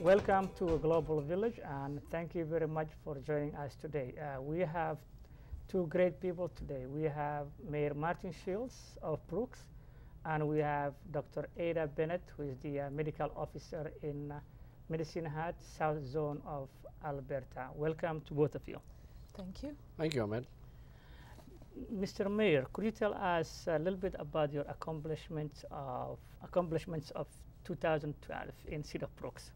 Welcome to a Global Village, and thank you very much for joining us today. We have two great people today. We have Mayor Martin Shields of Brooks, and we have Dr. Ada Bennett, who is the medical officer in Medicine Hat, South Zone of Alberta. Welcome to both of you. Thank you. Thank you, Ahmed. Mr. Mayor, could you tell us a little bit about your accomplishments of 2012 in City of Brooks?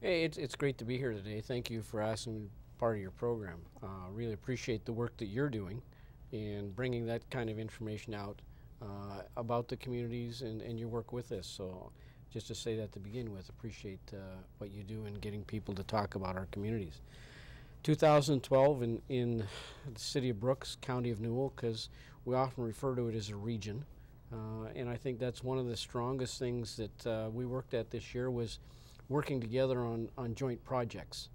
Hey, it's great to be here today. Thank you for asking me part of your program. Really appreciate the work that you're doing and bringing that kind of information out about the communities and your work with us. So just to say that to begin with, appreciate what you do in getting people to talk about our communities. 2012 in the City of Brooks, County of Newell, because we often refer to it as a region. And I think that's one of the strongest things that we worked at this year was working together on joint projects,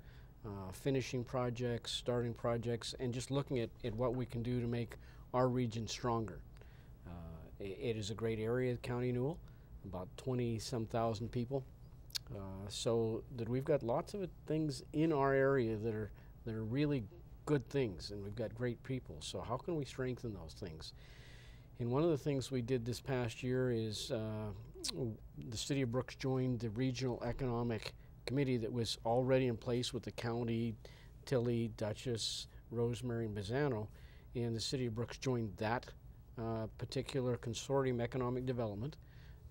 finishing projects, starting projects, and just looking at what we can do to make our region stronger. It is a great area, County Newell, about 20-some thousand people. So that we've got lots of things in our area that are really good things, and we've got great people. So how can we strengthen those things? And one of the things we did this past year is the City of Brooks joined the Regional Economic Committee that was already in place with the county, Tilley, Dutchess, Rosemary, and Bazzano, and the City of Brooks joined that particular consortium, economic development.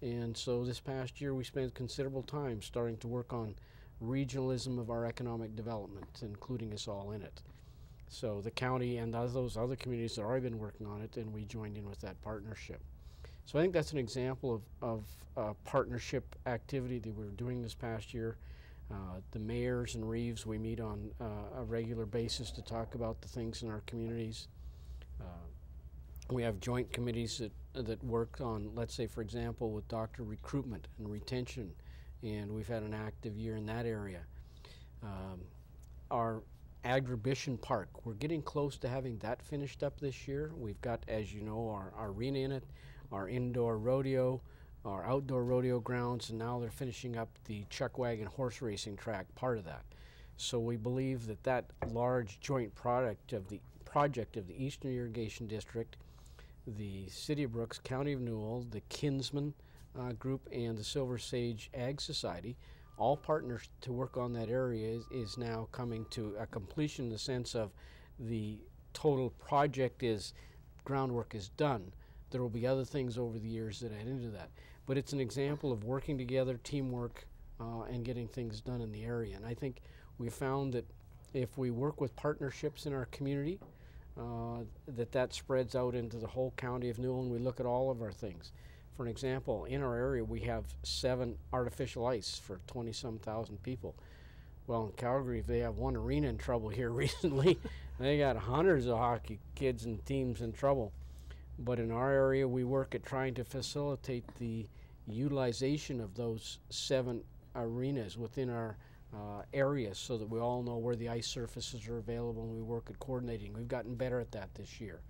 And so this past year we spent considerable time starting to work on regionalism of our economic development, including us all in it. So the county and those other communities have already been working on it, and we joined in with that partnership. So I think that's an example of partnership activity that we were doing this past year. The mayors and reeves, we meet on a regular basis to talk about the things in our communities. We have joint committees that work on, let's say, for example, with doctor recruitment and retention, and we've had an active year in that area. Our Agribition Park, we're getting close to having that finished up this year. We've got, as you know, our arena in it, our indoor rodeo, our outdoor rodeo grounds, and now they're finishing up the chuck wagon horse racing track, part of that. So we believe that that large joint project of the Eastern Irrigation District, the City of Brooks, County of Newell, the Kinsman Group, and the Silver Sage Ag Society, all partners to work on that area, is now coming to a completion in the sense of the total project groundwork is done. There will be other things over the years that add into that. But it's an example of working together, teamwork, and getting things done in the area. And I think we found that if we work with partnerships in our community, that spreads out into the whole County of Newell, and we look at all of our things. For an example, in our area we have 7 artificial ice for 20-some thousand people. Well, in Calgary, they have one arena in trouble here recently. They got hundreds of hockey kids and teams in trouble. But in our area, we work at trying to facilitate the utilization of those 7 arenas within our area so that we all know where the ice surfaces are available, and we work at coordinating. We've gotten better at that this year.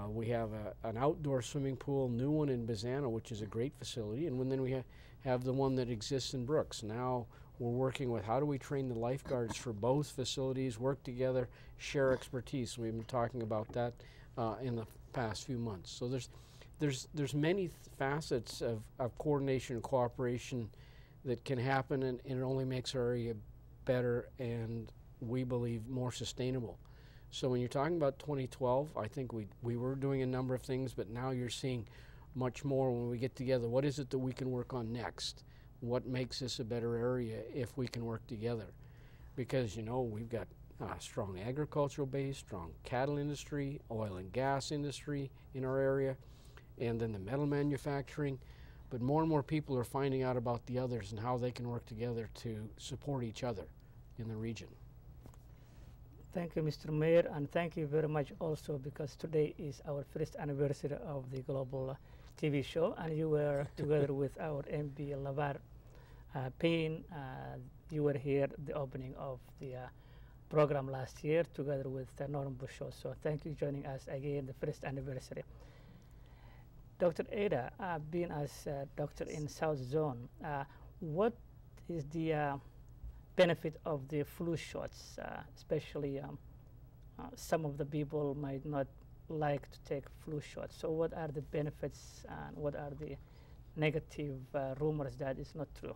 We have an outdoor swimming pool, new one in Bazzano, which is a great facility, and then we have the one that exists in Brooks. Now we're working with how do we train the lifeguards for both facilities, work together, share expertise. We've been talking about that in the past few months. So there's many facets of coordination and cooperation that can happen, and it only makes our area better and, we believe, more sustainable. So when you're talking about 2012, I think we were doing a number of things, but now you're seeing much more when we get together. What is it that we can work on next? What makes this a better area if we can work together? Because, you know, we've got a strong agricultural base, strong cattle industry, oil and gas industry in our area, and then the metal manufacturing. But more and more people are finding out about the others and how they can work together to support each other in the region. Thank you, Mr. Mayor, and thank you very much also because today is our first anniversary of the Global TV show, and you were together with our MP Lavar Payne. You were here at the opening of the program last year together with Norm Bushaw. So thank you for joining us again, the first anniversary. Dr. Ada, being as doctor in South Zone, what is the benefit of the flu shots, especially some of the people might not like to take flu shots. So what are the benefits and what are the negative rumors that is not true?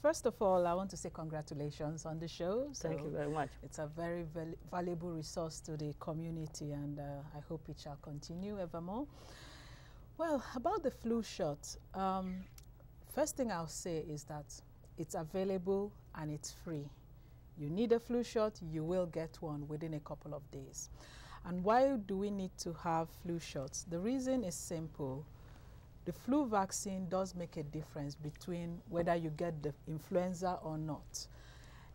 First of all, I want to say congratulations on the show. Thank you very much. It's a very valuable resource to the community, and I hope it shall continue evermore. Well, about the flu shot, first thing I'll say is that it's available and it's free. You need a flu shot, you will get one within a couple of days. And why do we need to have flu shots? The reason is simple. The flu vaccine does make a difference between whether you get the influenza or not.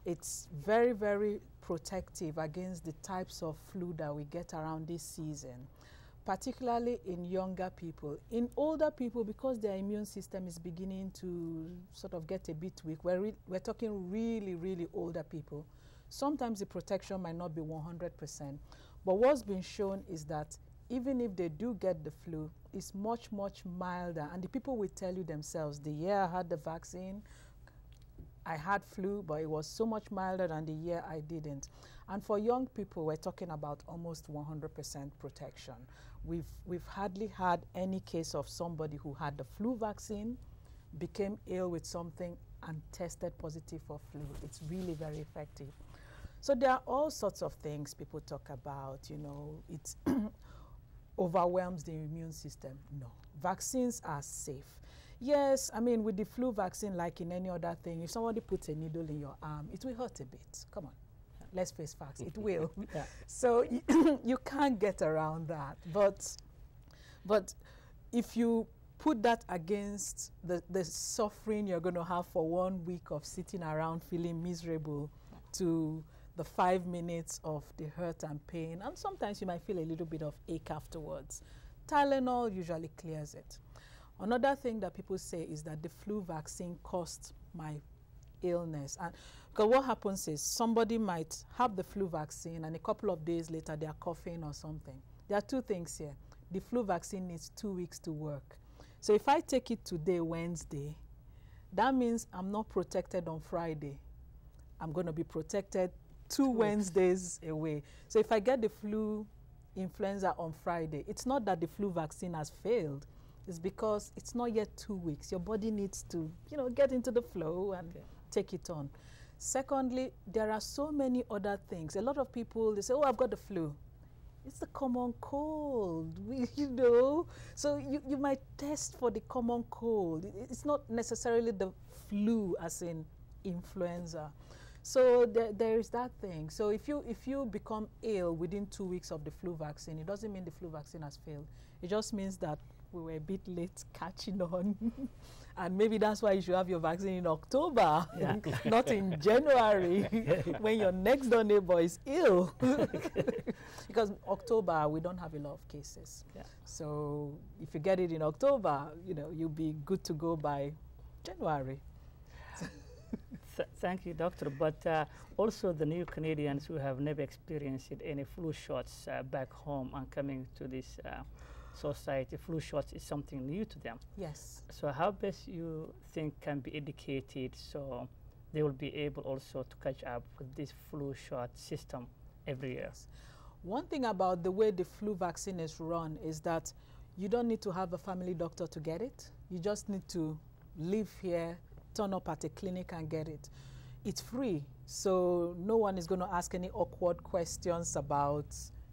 It's very, very protective against the types of flu that we get around this season, particularly in younger people. In older people, because their immune system is beginning to sort of get a bit weak, we're talking really, really older people. Sometimes the protection might not be 100%, but what's been shown is that even if they do get the flu, it's much, much milder. And the people will tell you themselves, the year I had the vaccine, I had flu, but it was so much milder than the year I didn't. And for young people, we're talking about almost 100% protection. We've hardly had any case of somebody who had the flu vaccine, became ill with something, and tested positive for flu. It's really very effective. So there are all sorts of things people talk about, you know, it overwhelms the immune system. No, vaccines are safe. Yes, I mean, with the flu vaccine, like in any other thing, if somebody puts a needle in your arm, it will hurt a bit. Come on, let's face facts, it will. Yeah. So you can't get around that. But if you put that against the suffering you're going to have for 1 week of sitting around feeling miserable to the 5 minutes of the hurt and pain, and sometimes you might feel a little bit of ache afterwards, Tylenol usually clears it. Another thing that people say is that the flu vaccine caused my illness. And because what happens is somebody might have the flu vaccine and a couple of days later they are coughing or something. There are two things here. The flu vaccine needs 2 weeks to work. So if I take it today, Wednesday, that means I'm not protected on Friday. I'm going to be protected 2 Wednesdays away. So if I get the flu influenza on Friday, it's not that the flu vaccine has failed. It's because it's not yet 2 weeks. Your body needs to, you know, get into the flow and take it on. Secondly, there are so many other things. A lot of people, they say, oh, I've got the flu. It's the common cold, you know. So you might test for the common cold. It's not necessarily the flu as in influenza. So there is that thing. So if you become ill within 2 weeks of the flu vaccine, it doesn't mean the flu vaccine has failed. It just means that we were a bit late catching on. And maybe that's why you should have your vaccine in October, not in January, when your next door neighbor is ill. Because October, we don't have a lot of cases. Yeah. So if you get it in October, you know, you'll be good to go by January. Thank you, doctor. But also the new Canadians who have never experienced any flu shots back home and coming to this society, flu shots is something new to them. Yes. So how best you think can be educated so they will be able also to catch up with this flu shot system every year? One thing about the way the flu vaccine is run is that you don't need to have a family doctor to get it. You just need to live here, turn up at a clinic and get it. It's free, so no one is going to ask any awkward questions about,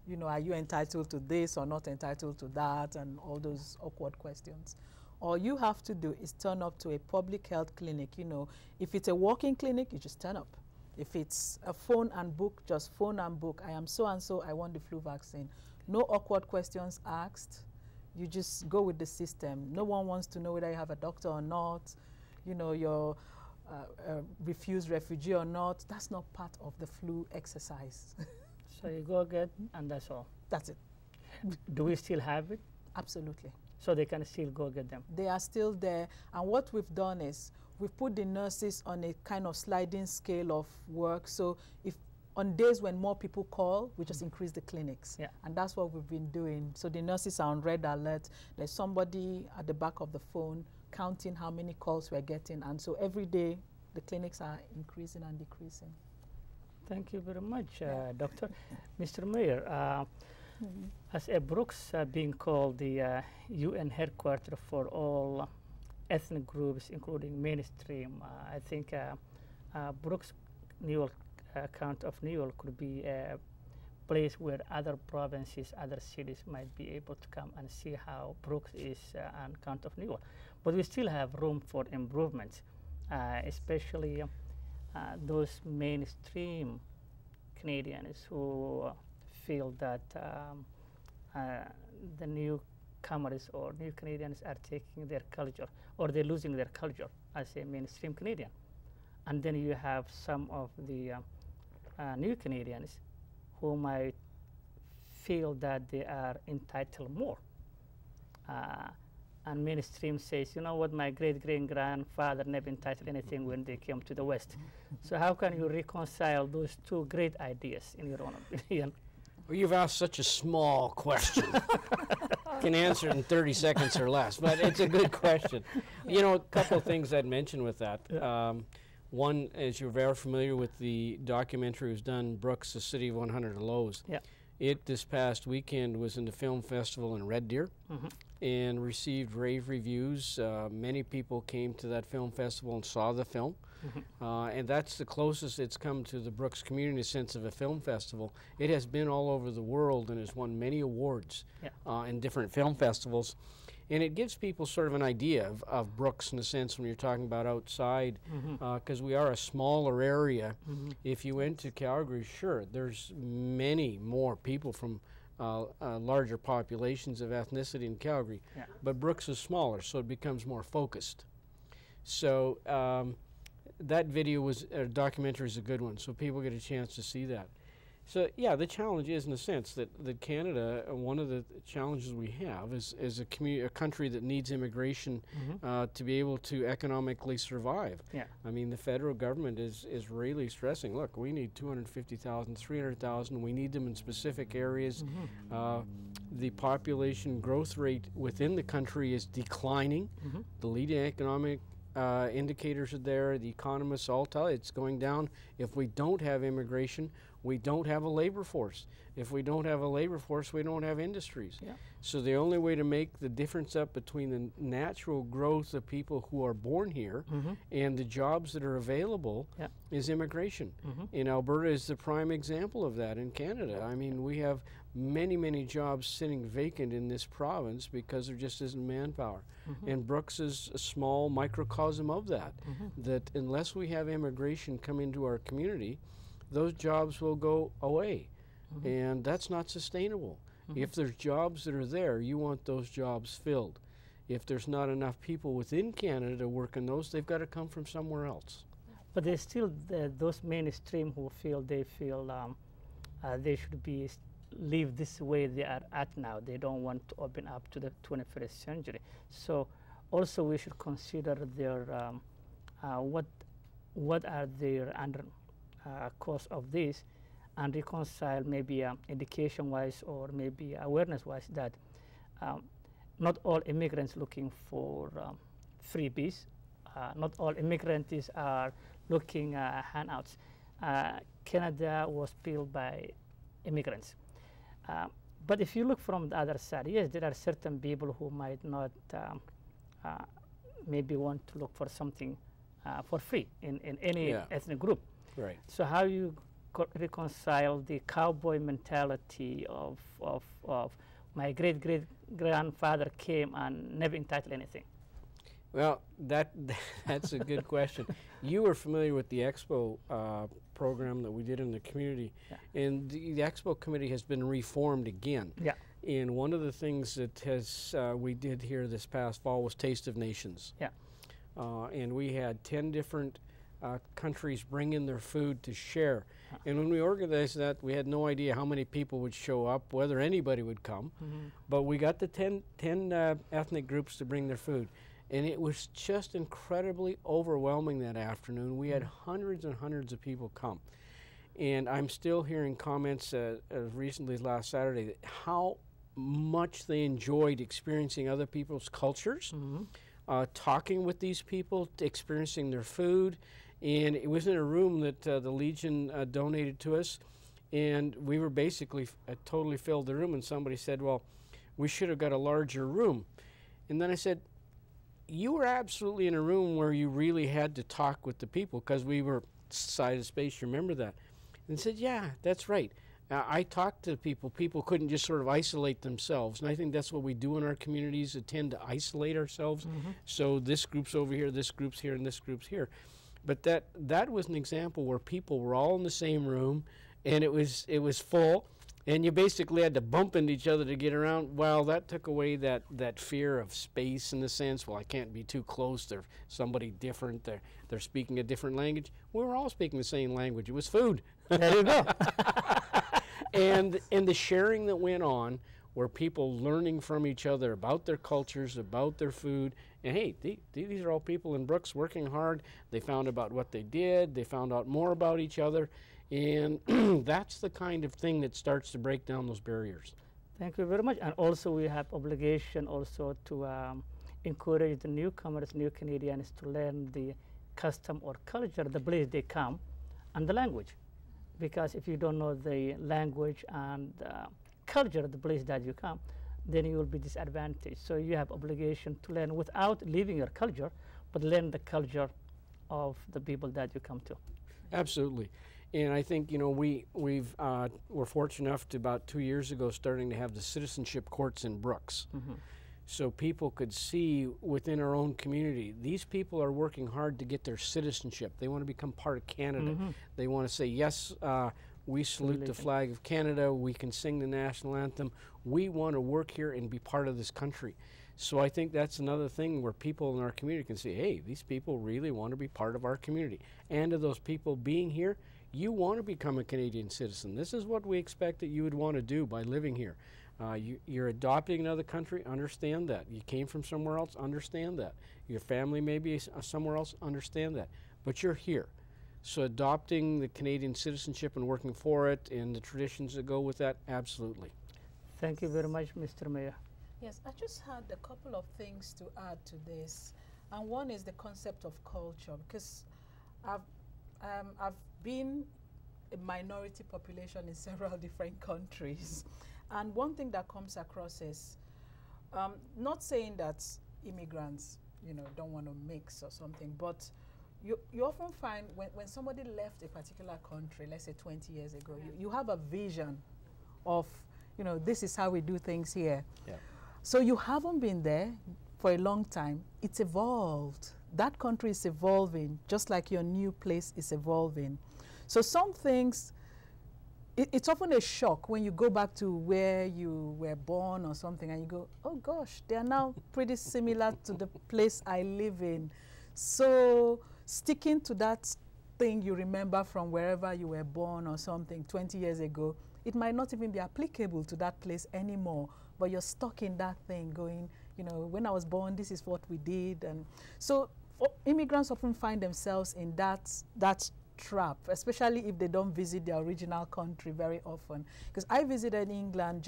you know, are you entitled to this or not entitled to that, and all those awkward questions. All you have to do is turn up to a public health clinic. You know, if it's a walk-in clinic, you just turn up. If it's a phone and book, just phone and book. I am so and so, I want the flu vaccine. No awkward questions asked. You just go with the system. No one wants to know whether you have a doctor or not, you know, you're refused refugee or not. That's not part of the flu exercise. So you go get, and that's all. That's it. Do we still have it? Absolutely. So they can still go get them? They are still there. And what we've done is we've put the nurses on a kind of sliding scale of work. So if on days when more people call, we just increase the clinics. Yeah. And that's what we've been doing. So the nurses are on red alert. There's somebody at the back of the phone counting how many calls we're getting. And so every day, the clinics are increasing and decreasing. Thank you very much, Doctor. Mr. Mayor, as a Brooks being called the UN headquarters for all ethnic groups, including mainstream, I think Brooks, New York, County of New York could be a place where other provinces, other cities might be able to come and see how Brooks is and County of New York. But we still have room for improvement, especially those mainstream Canadians who feel that the newcomers or new Canadians are taking their culture, or they're losing their culture as a mainstream Canadian. And then you have some of the new Canadians who might feel that they are entitled more. And mainstream says, you know what, my great-great-grandfather never entitled anything when they came to the West. So how can you reconcile those two great ideas, in your own opinion? Well, you've asked such a small question. Can answer it in 30 seconds or less, but it's a good question. You know, a couple of things I'd mention with that. One, as you're very familiar with the documentary was done, Brooks, the City of 100 Lows. Yeah. It, this past weekend, was in the film festival in Red Deer and received rave reviews. Many people came to that film festival and saw the film. And that's the closest it's come to the Brooks community in the sense of a film festival. It has been all over the world and has won many awards in different film festivals. And it gives people sort of an idea of Brooks in a sense when you're talking about outside, because we are a smaller area. If you went to Calgary, sure, there's many more people from larger populations of ethnicity in Calgary, but Brooks is smaller, so it becomes more focused. So that documentary is a good one, so people get a chance to see that. So yeah, the challenge is in the sense that Canada, one of the challenges we have is a country that needs immigration to be able to economically survive. I mean, the federal government is really stressing, look, we need 250,000, 300,000, we need them in specific areas. The population growth rate within the country is declining. The leading economic indicators are there, the economists all tell it's going down. If we don't have immigration, we don't have a labor force. If we don't have a labor force, we don't have industries. So the only way to make the difference up between the natural growth of people who are born here and the jobs that are available is immigration. And Alberta is the prime example of that in Canada. I mean, we have many, many jobs sitting vacant in this province because there just isn't manpower. And Brooks is a small microcosm of that, that unless we have immigration come into our community, those jobs will go away. And that's not sustainable. If there's jobs that are there, you want those jobs filled. If there's not enough people within Canada to work in those, they've got to come from somewhere else. But there's still those mainstream who feel they should be live this way they are at now. They don't want to open up to the 21st century. So also we should consider their what are their under cause of this, and reconcile maybe education-wise or maybe awareness-wise that not all immigrants looking for freebies, not all immigrants are looking handouts. Canada was built by immigrants. But if you look from the other side, yes, there are certain people who might not maybe want to look for something for free in any ethnic group. Right. So how you reconcile the cowboy mentality of my great-great-grandfather came and never entitled anything? Well, that's a good question. You were familiar with the Expo program that we did in the community, and the Expo committee has been reformed again. And one of the things that we did here this past fall was Taste of Nations. And we had 10 different countries bring in their food to share. And when we organized that, we had no idea how many people would show up, whether anybody would come. But we got the 10 ethnic groups to bring their food. And it was just incredibly overwhelming that afternoon. We had hundreds and hundreds of people come. And I'm still hearing comments as recently as last Saturday that how much they enjoyed experiencing other people's cultures. talking with these people, experiencing their food. And it was in a room that the Legion donated to us. And we were basically totally filled the room. And somebody said, well, we should have got a larger room. And then I said, you were absolutely in a room where you really had to talk with the people because we were size of space. You remember that? And said, yeah, that's right. I talked to people. People couldn't just sort of isolate themselves. And I think that's what we do in our communities, tend to isolate ourselves. So this group's over here, this group's here, and this group's here. But that was an example where people were all in the same room, and it was full, and you basically had to bump into each other to get around. Well, that took away that fear of space in the sense, well, I can't be too close. They're somebody different. They're speaking a different language. We were all speaking the same language. It was food. There you go. And the sharing that went on, where people learning from each other about their cultures, about their food, and hey, these are all people in Brooks working hard. They found about what they did. They found out more about each other, and that's the kind of thing that starts to break down those barriers. Thank you very much. And also we have obligation also to encourage the newcomers, new Canadians to learn the custom or culture, the place they come, and the language. Because if you don't know the language and culture of the place that you come, then you will be disadvantaged. So you have obligation to learn without leaving your culture, but learn the culture of the people that you come to. Absolutely. And I think, you know, we're fortunate enough to about 2 years ago starting to have the citizenship courts in Brooks. So people could see within our own community, these people are working hard to get their citizenship. They want to become part of Canada. They want to say, yes, we salute the flag of Canada. We can sing the national anthem. We want to work here and be part of this country. So I think that's another thing where people in our community can say, hey, these people really want to be part of our community. And of those people being here, you want to become a Canadian citizen. This is what we expect that you would want to do by living here. You're adopting another country, understand that. You came from somewhere else, understand that. Your family may be somewhere else, understand that. But you're here. So adopting the Canadian citizenship and working for it and the traditions that go with that, absolutely. Thank you very much, Mr. Mayor. Yes, I just had a couple of things to add to this. And one is the concept of culture, because I've been a minority population in several different countries. And one thing that comes across is, not saying that immigrants, you know, don't want to mix or something, but you often find when somebody left a particular country, let's say 20 years ago, you have a vision of, you know, this is how we do things here. Yeah. So you haven't been there for a long time. It's evolved. That country is evolving, just like your new place is evolving. So some things, it's often a shock when you go back to where you were born or something and you go, oh gosh, they are now pretty similar to the place I live in. So sticking to that thing you remember from wherever you were born or something 20 years ago, it might not even be applicable to that place anymore, but you're stuck in that thing going, you know, when I was born, this is what we did. And so immigrants often find themselves in that trap, especially if they don't visit their original country very often. Because I visited England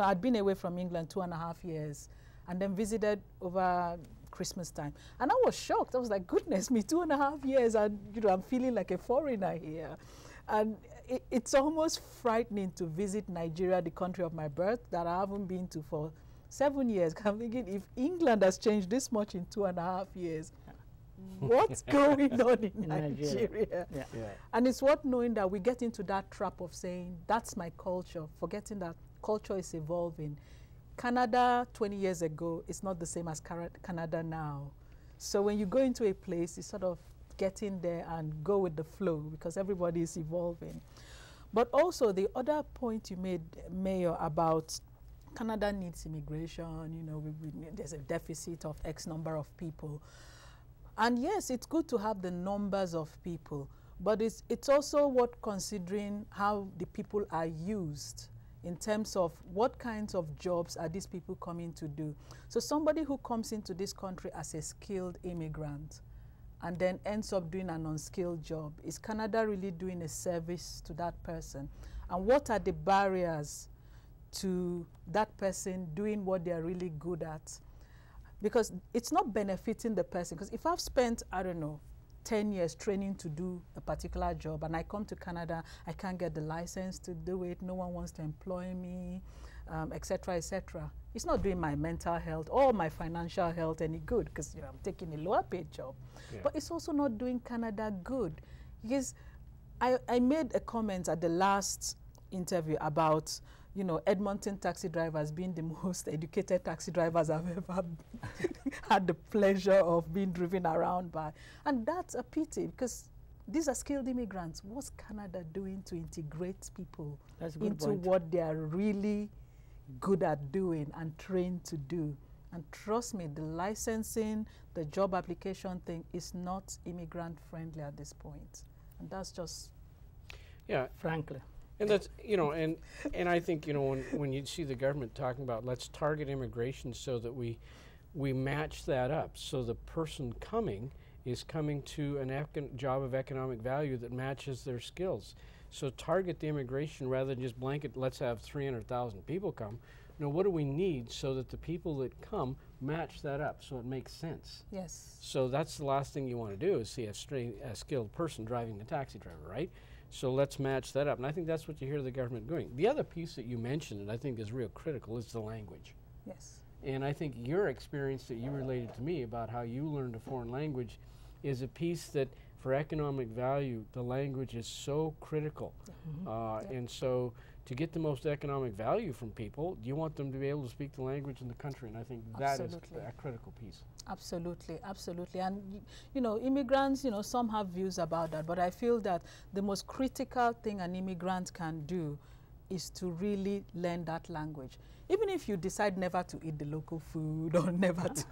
I'd been away from England 2.5 years and then visited over Christmas time. And I was shocked. I was like, goodness me, 2.5 years and, you know, I'm feeling like a foreigner here. And it's almost frightening to visit Nigeria, the country of my birth, that I haven't been to for 7 years. I'm thinking, if England has changed this much in 2.5 years, what's going on in Nigeria? Yeah. And it's worth knowing that we get into that trap of saying, that's my culture, forgetting that culture is evolving. Canada 20 years ago is not the same as Canada now. So when you go into a place, you sort of get in there and go with the flow because everybody is evolving. But also the other point you made, Mayor, about Canada needs immigration, you know, there's a deficit of X number of people. And yes, it's good to have the numbers of people, but it's also worth considering how the people are used in terms of what kinds of jobs are these people coming to do. So somebody who comes into this country as a skilled immigrant and then ends up doing an unskilled job, is Canada really doing a service to that person? And what are the barriers to that person doing what they're really good at? because it's not benefiting the person. Because if I've spent, I don't know, 10 years training to do a particular job, and I come to Canada, I can't get the license to do it, no one wants to employ me, etc., etc. It's not doing my mental health or my financial health any good, because I'm taking a lower paid job. Yeah. But it's also not doing Canada good, because I made a comment at the last interview about Edmonton taxi drivers being the most educated taxi drivers I've ever had the pleasure of being driven around by. And that's a pity, because these are skilled immigrants. What's Canada doing to integrate people into what they are really good at doing and trained to do? And trust me, the licensing, the job application thing is not immigrant friendly at this point. And that's just, frankly. And that's, and I think, when you see the government talking about let's target immigration so that we match that up, so the person coming is coming to a job of economic value that matches their skills. So target the immigration rather than just blanket, let's have 300,000 people come. What do we need so that the people that come match that up so it makes sense? Yes. So that's the last thing you want to do, is see a skilled person driving a taxi driver, right? So let's match that up. And I think that's what you hear the government doing. The other piece that you mentioned, and I think is real critical, is the language. Yes. And I think your experience that you related to me about how you learned a foreign language is a piece that, for economic value, the language is so critical. Mm-hmm. And so to get the most economic value from people, you want them to be able to speak the language in the country. And I think that is a critical piece. Absolutely, absolutely. And, immigrants, some have views about that, but I feel that the most critical thing an immigrant can do is to really learn that language. Even if you decide never to eat the local food or never to,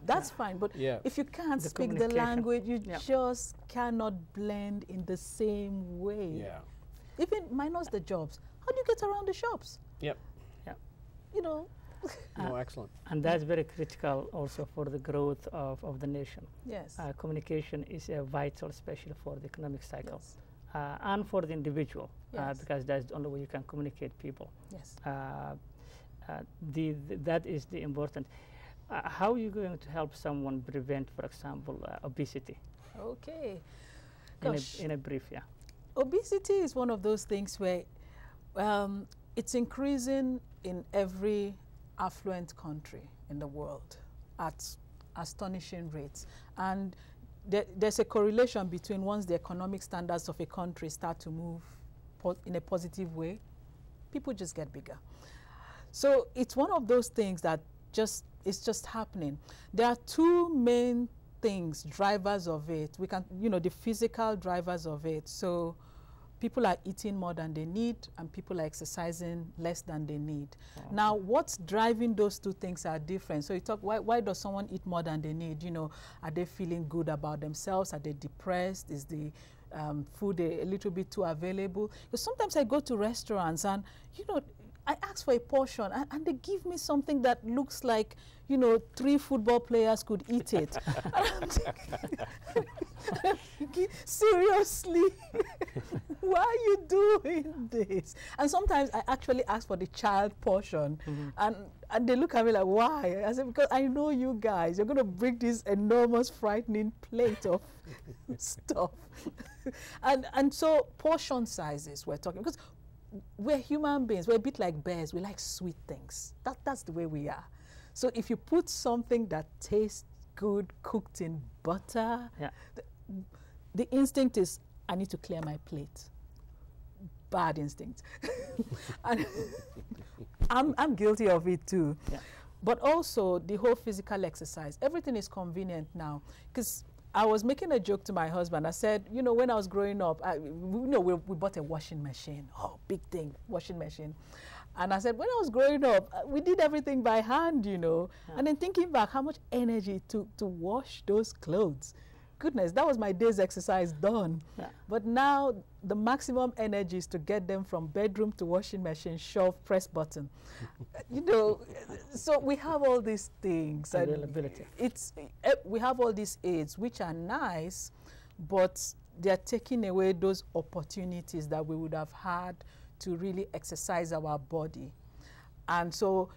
that's fine. But if you can't speak the language, you just cannot blend in the same way. Yeah. Even minus the jobs. How do you get around the shops? Yep. Yeah. Excellent. And that's very critical also for the growth of the nation. Yes. Communication is vital, especially for the economic cycle. Yes. And for the individual, because that's the only way you can communicate people. Yes. That is the important. How are you going to help someone prevent, for example, obesity? Okay. In a brief, Obesity is one of those things where it's increasing in every affluent country in the world at astonishing rates. And there's a correlation between once the economic standards of a country start to move in a positive way, people just get bigger. So it's one of those things that it's just happening. There are two main things, drivers of it. We can, the physical drivers of it. So people are eating more than they need, and people are exercising less than they need. Okay. Now, what's driving those two things are different. So you talk, why does someone eat more than they need? Are they feeling good about themselves? Are they depressed? Is the food a little bit too available? Because sometimes I go to restaurants and, I ask for a portion and they give me something that looks like, 3 football players could eat it. And I'm thinking, seriously, why are you doing this? And sometimes I actually ask for the child portion, and they look at me like, why? I said, because I know you guys, you're going to bring this enormous, frightening plate of stuff. and so portion sizes we're talking, because we're human beings. We're a bit like bears. We like sweet things. That's the way we are. So if you put something that tastes good cooked in butter, the instinct is, I need to clear my plate. Bad instinct. And I'm guilty of it too. Yeah. But also the whole physical exercise. Everything is convenient now. Because I was making a joke to my husband. I said, when I was growing up, we bought a washing machine. Oh, big thing, washing machine. And I said, when I was growing up, we did everything by hand, And then thinking back, how much energy it took to wash those clothes. Goodness, that was my day's exercise done. Yeah. But now the maximum energy is to get them from bedroom to washing machine, shove, press button. So we have all these things. Availability. We have all these aids, which are nice, but they're taking away those opportunities that we would have had to really exercise our body. And so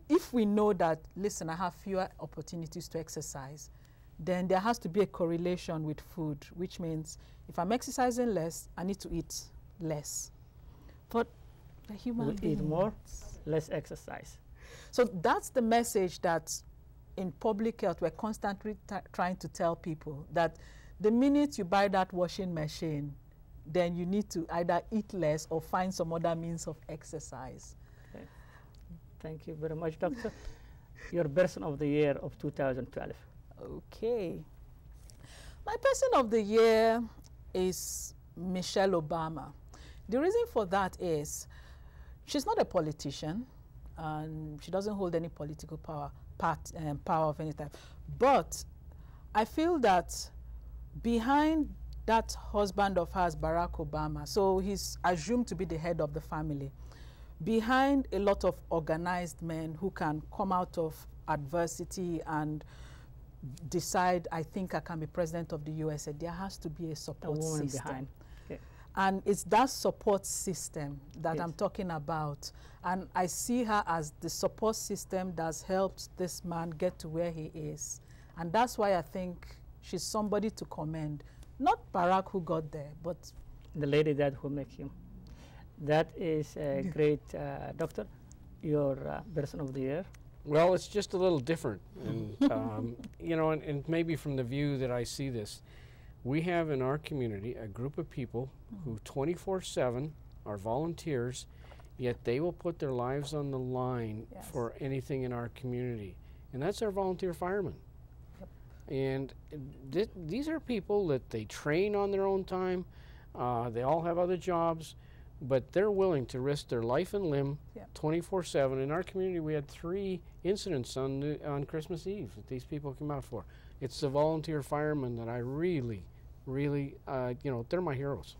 if we know that, listen, I have fewer opportunities to exercise, then there has to be a correlation with food, which means if I'm exercising less, I need to eat less. But the human beings eat more, less exercise. So that's the message that in public health we're constantly trying to tell people, that the minute you buy that washing machine, then you need to either eat less or find some other means of exercise. Okay. Thank you very much, Doctor. Your person of the year of 2012. Okay. My person of the year is Michelle Obama. The reason for that is she's not a politician, and she doesn't hold any political power of any type. But I feel that behind that husband of hers, Barack Obama, so he's assumed to be the head of the family, behind a lot of organized men who can come out of adversity and decide, I think I can be president of the USA, there has to be a support system. Behind. Okay. And it's that support system that yes. I'm talking about. And I see her as the support system that's helped this man get to where he is. And that's why I think she's somebody to commend. Not Barack who got there, but the lady that will make him. That is a great, Doctor, your person of the year. Well, it's just a little different. And, you know, and maybe from the view that I see this, we have in our community a group of people who 24/7 are volunteers, yet they will put their lives on the line yes. for anything in our community. And that's our volunteer firemen. Yep. And these are people that they train on their own time. They all have other jobs, but they're willing to risk their life and limb 24/7. In our community, we had 3 incidents on Christmas Eve that these people come out for. It's the volunteer firemen that I really, you know, they're my heroes.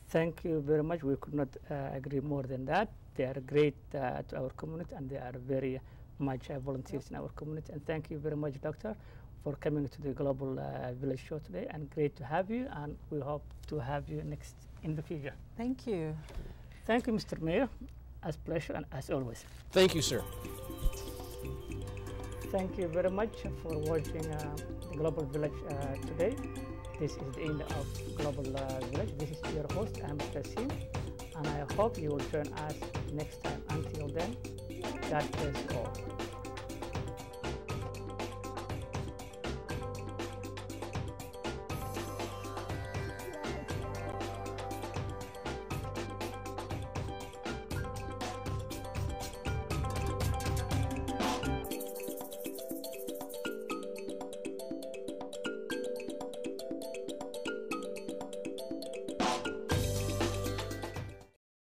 Thank you very much. We could not agree more than that. They are great to our community, and they are very much volunteers in our community. And thank you very much, Doctor, for coming to the Global Village Show today. And great to have you, and we hope to have you next in the future. thank you. Thank you, Mr. Mayor. As pleasure and as always. Thank you, sir. Thank you very much for watching the Global Village today. This is the end of Global Village. This is your host, I'm Tasim, and I hope you will join us next time. Until then, God bless you all.